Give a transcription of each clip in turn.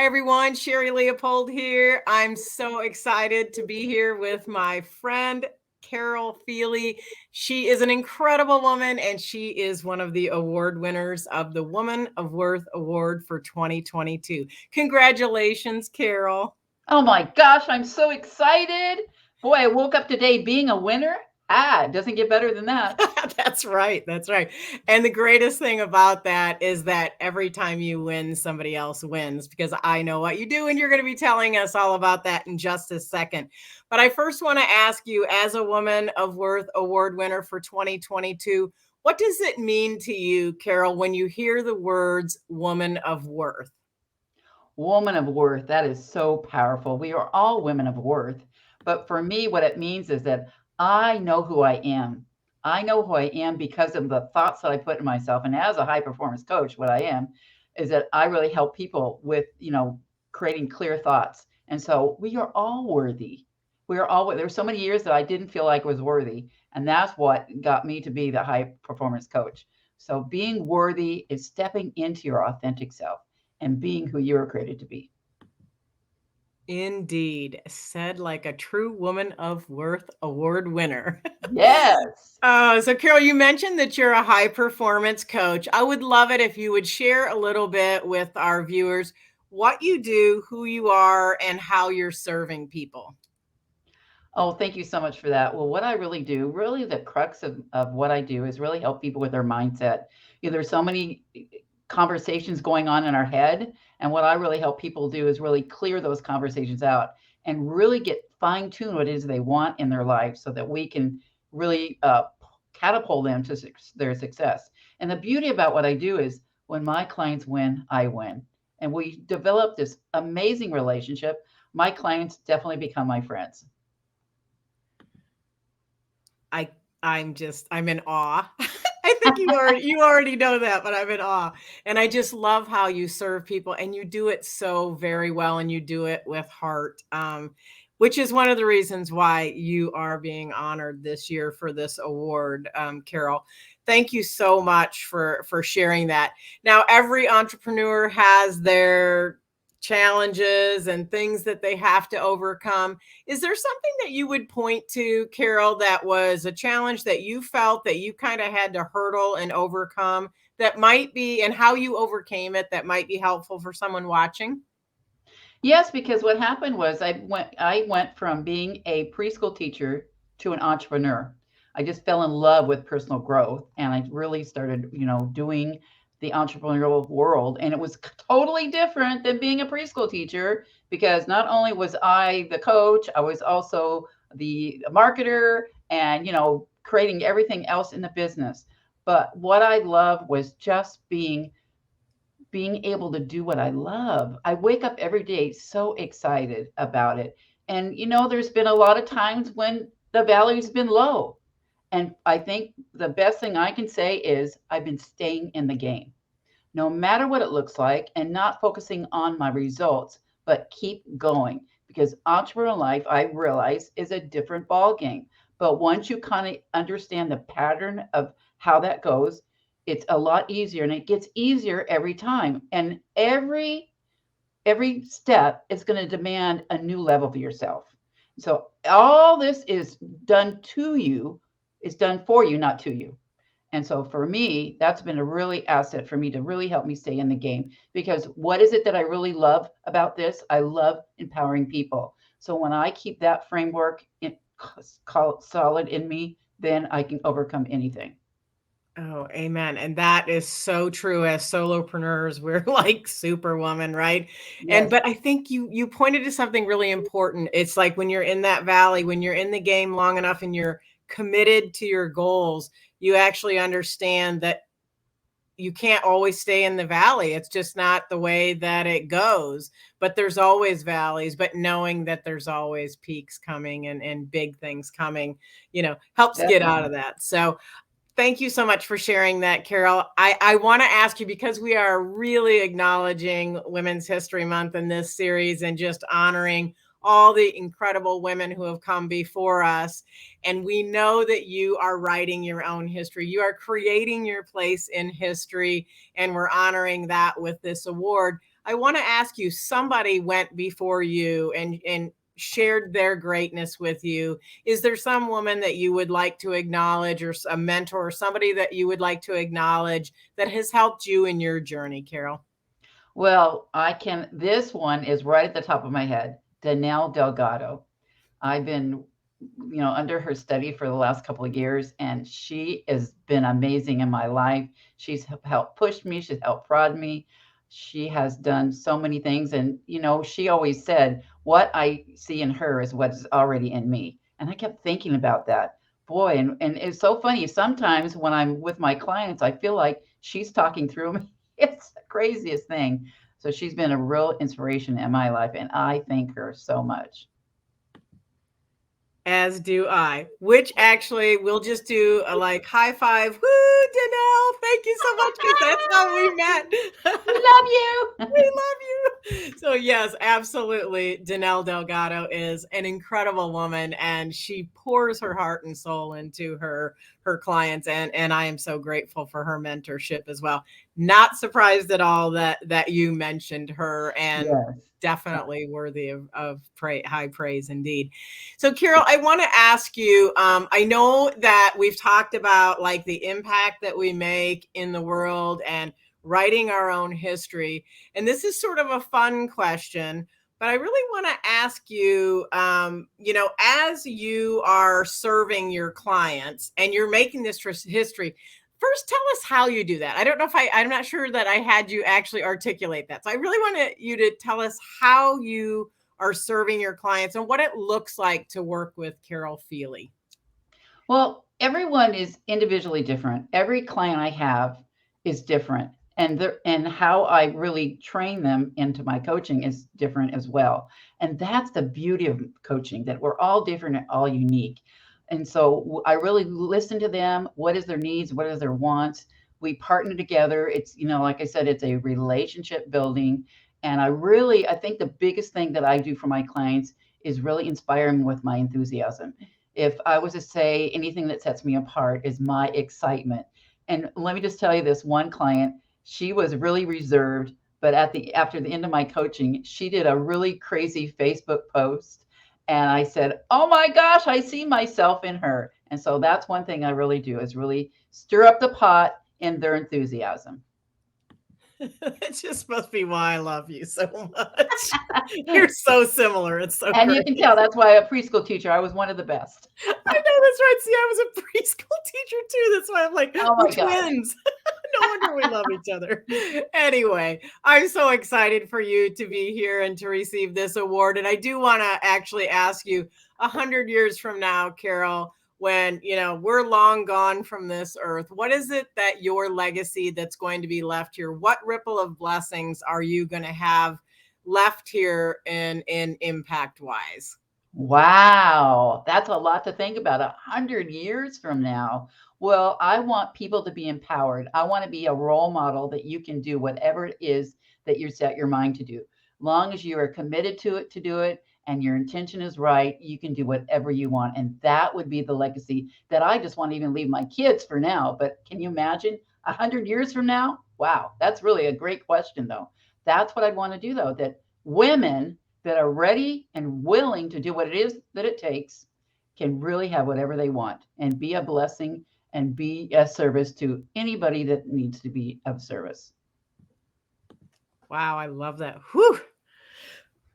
Hi, everyone. Sherri Leopold here. I'm so excited to be here with my friend, Carol Feeley. She is an incredible woman, and she is one of the award winners of the Woman of Worth Award for 2022. Congratulations, Carol. Oh my gosh, I'm so excited. Boy, I woke up today being a winner. It doesn't get better than that. That's right. That's right. And the greatest thing about that is that every time you win, somebody else wins because I know what you do. And you're going to be telling us all about that in just a second. But I first want to ask you, as a Woman of Worth Award winner for 2022, what does it mean to you, Carol, when you hear the words woman of worth? Woman of worth, that is so powerful. We are all women of worth. But for me, what it means is that I know who I am. I know who I am because of the thoughts that I put in myself. And as a high performance coach, what I am is that I really help people with, creating clear thoughts. And so we are all worthy. We are all, there's so many years that I didn't feel like I was worthy. And that's what got me to be the high performance coach. So being worthy is stepping into your authentic self and being who you were created to be. Indeed, said like a true Woman of Worth Award winner. Yes. So Carol, you mentioned that you're a high performance coach. I would love it if you would share a little bit with our viewers what you do, who you are, and how you're serving people. Oh, thank you so much for that. Well, what I really do, really the crux of what I do is really help people with their mindset. There's so many conversations going on in our head. And what I really help people do is really clear those conversations out and really get fine tune what it is they want in their life so that we can really catapult them to their success. And the beauty about what I do is when my clients win, I win. And we develop this amazing relationship. My clients definitely become my friends. I I'm in awe. I think you already know that, but I'm in awe. And I just love how you serve people and you do it so very well and you do it with heart. Which is one of the reasons why you are being honored this year for this award, Carol. Thank you so much for sharing that. Now, every entrepreneur has their challenges and things that they have to overcome. Is there something that you would point to, Carol, that was a challenge that you felt that you kind of had to hurdle and overcome that might be, and how you overcame it, that might be helpful for someone watching? Yes, because what happened was I went from being a preschool teacher to an entrepreneur. I just fell in love with personal growth and I really started, doing the entrepreneurial world and it was totally different than being a preschool teacher because not only was I the coach, I was also the marketer and, creating everything else in the business. But what I love was just being able to do what I love. I wake up every day so excited about it. And there's been a lot of times when the value's been low. And I think the best thing I can say is I've been staying in the game, no matter what it looks like, and not focusing on my results, but keep going. Because entrepreneurial life, I realize, is a different ball game. But once you kind of understand the pattern of how that goes, it's a lot easier and it gets easier every time. And every step is going to demand a new level of yourself. So all this is done to you, is done for you, not to you. And so for me, that's been a really asset for me to really help me stay in the game because what is it that I really love about this? I love empowering people. So when I keep that framework call it solid in me, then I can overcome anything. Oh, amen. And that is so true. As solopreneurs, we're like superwoman, right? And Yes, but I think you pointed to something really important. It's like when you're in that valley, when you're in the game long enough and you're committed to your goals, you actually understand that you can't always stay in the valley. It's just not the way that it goes. But there's always valleys, but knowing that there's always peaks coming and big things coming, helps get out definitely. of that. So thank you so much for sharing that, Carol. I want to ask you, because we are really acknowledging Women's History Month in this series and just honoring all the incredible women who have come before us. And we know that you are writing your own history. You are creating your place in history, and we're honoring that with this award. I want to ask you, somebody went before you and shared their greatness with you. Is there some woman that you would like to acknowledge, or a mentor, or somebody that you would like to acknowledge that has helped you in your journey, Carol? Well, I can. This one is right at the top of my head. Danelle Delgado. I've been, under her study for the last couple of years, and she has been amazing in my life. She's helped push me. She's helped prod me. She has done so many things, and she always said, "What I see in her is what's already in me." And I kept thinking about that. Boy, and it's so funny. Sometimes when I'm with my clients, I feel like she's talking through me. It's the craziest thing. So she's been a real inspiration in my life, and I thank her so much. As do I, which actually we'll just do a like high five. Woo, Danelle, thank you so much, because that's how we met. We love you. We love you. So yes, absolutely. Danelle Delgado is an incredible woman, and she pours her heart and soul into her clients, and I am so grateful for her mentorship as well. Not surprised at all that you mentioned her, and Yes. definitely worthy of high praise indeed. So, Carol, I want to ask you. I know that we've talked about like the impact that we make in the world and writing our own history. And this is sort of a fun question, but I really want to ask you, as you are serving your clients and you're making this history, first tell us how you do that. I don't know if I'm not sure that I had you actually articulate that. So I really want you to tell us how you are serving your clients and what it looks like to work with Carol Feeley. Well, everyone is individually different. Every client I have is different. And how I really train them into my coaching is different as well. And that's the beauty of coaching, that we're all different and all unique. And so I really listen to them. What is their needs? What are their wants? We partner together. It's, like I said, it's a relationship building. And I think the biggest thing that I do for my clients is really inspire them with my enthusiasm. If I was to say anything that sets me apart is my excitement. And let me just tell you, this one client, she was really reserved, but after the end of my coaching, she did a really crazy Facebook post, and I said, "Oh my gosh, I see myself in her." And so that's one thing I really do, is really stir up the pot in their enthusiasm. It just must be why I love you so much. You're so similar. It's so And you great. can tell that's why a preschool teacher, I was one of the best. I know that's right. See, I was a preschool teacher too. That's why I'm like, Oh we're my gosh. twins. No wonder we love each other. Anyway, I'm so excited for you to be here and to receive this award. And I do want to actually ask you, 100 years from now, Carol, when we're long gone from this earth, what is it that your legacy that's going to be left here? What ripple of blessings are you going to have left here in impact wise? Wow, that's a lot to think about. 100 years from now. Well, I want people to be empowered. I want to be a role model that you can do whatever it is that you set your mind to do. Long as you are committed to it, to do it, and your intention is right, you can do whatever you want. And that would be the legacy that I just want to even leave my kids for now. But can you imagine 100 years from now? Wow, that's really a great question, though. That's what I'd want to do, though, that women that are ready and willing to do what it is that it takes can really have whatever they want and be a blessing and be a service to anybody that needs to be of service. Wow, I love that. Whew.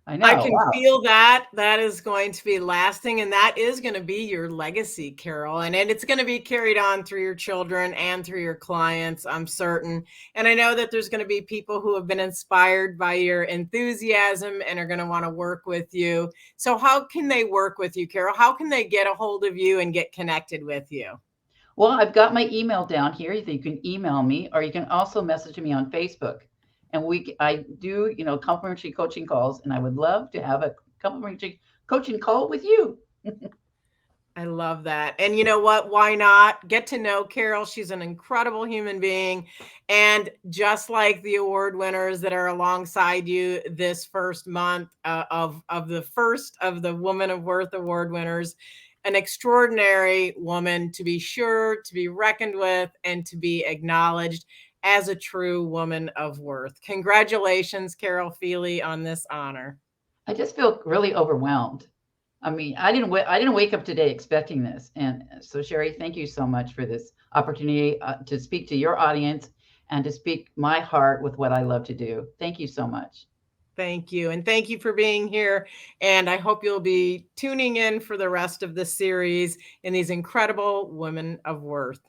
I I know. can Wow. feel that. That is going to be lasting, and that is going to be your legacy, Carol. And it's going to be carried on through your children and through your clients, I'm certain. And I know that there's going to be people who have been inspired by your enthusiasm and are going to want to work with you. So, how can they work with you, Carol? How can they get a hold of you and get connected with you? Well, I've got my email down here. You can email me, or you can also message me on Facebook. And I do, complimentary coaching calls, and I would love to have a complimentary coaching call with you. I love that. And you know what? Why not get to know Carol? She's an incredible human being. And just like the award winners that are alongside you this first month of the first of the Woman of Worth award winners, an extraordinary woman to be sure, to be reckoned with, and to be acknowledged as a true woman of worth. Congratulations, Carol Feeley, on this honor. I just feel really overwhelmed. I mean, I didn't wake up today expecting this. And so, Sherri, thank you so much for this opportunity to speak to your audience and to speak my heart with what I love to do. Thank you so much. Thank you. And thank you for being here. And I hope you'll be tuning in for the rest of the series in these incredible women of worth.